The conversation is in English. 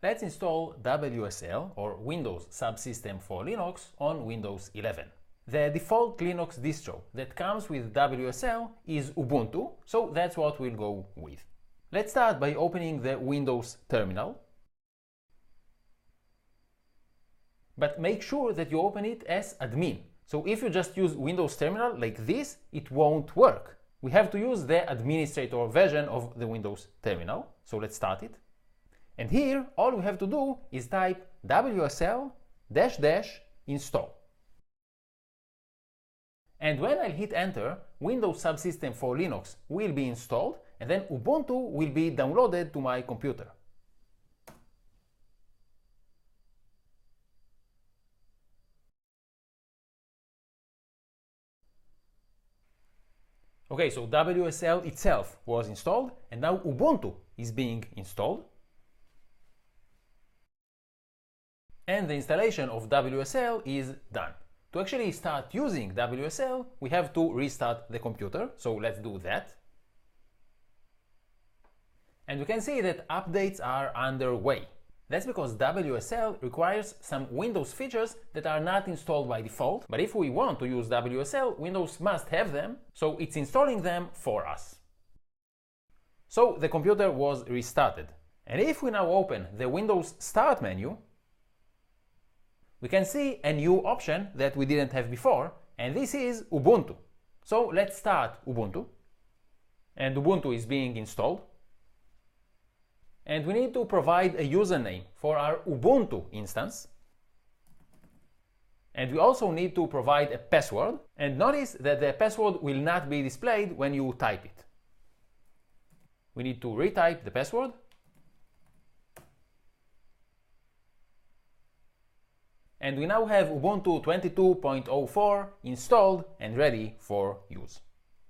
Let's install WSL, or Windows Subsystem for Linux, on Windows 11. The default Linux distro that comes with WSL is Ubuntu, so that's what we'll go with. Let's start by opening the Windows terminal. But make sure that you open it as admin. So if you just use Windows Terminal like this, it won't work. We have to use the administrator version of the Windows Terminal. So let's start it. And here, all we have to do is type WSL --install. And when I hit enter, Windows Subsystem for Linux will be installed, and then Ubuntu will be downloaded to my computer. Okay, so WSL itself was installed, and now Ubuntu is being installed. And the installation of WSL is done. To actually start using WSL, we have to restart the computer, so let's do that. And we can see that updates are underway. That's because WSL requires some Windows features that are not installed by default, but if we want to use WSL, Windows must have them, so it's installing them for us. So the computer was restarted. And if we now open the Windows Start menu, we can see a new option that we didn't have before, and this is Ubuntu. So let's start Ubuntu. And Ubuntu is being installed. And we need to provide a username for our Ubuntu instance. And we also need to provide a password. And notice that the password will not be displayed when you type it. We need to retype the password. And we now have Ubuntu 22.04 installed and ready for use.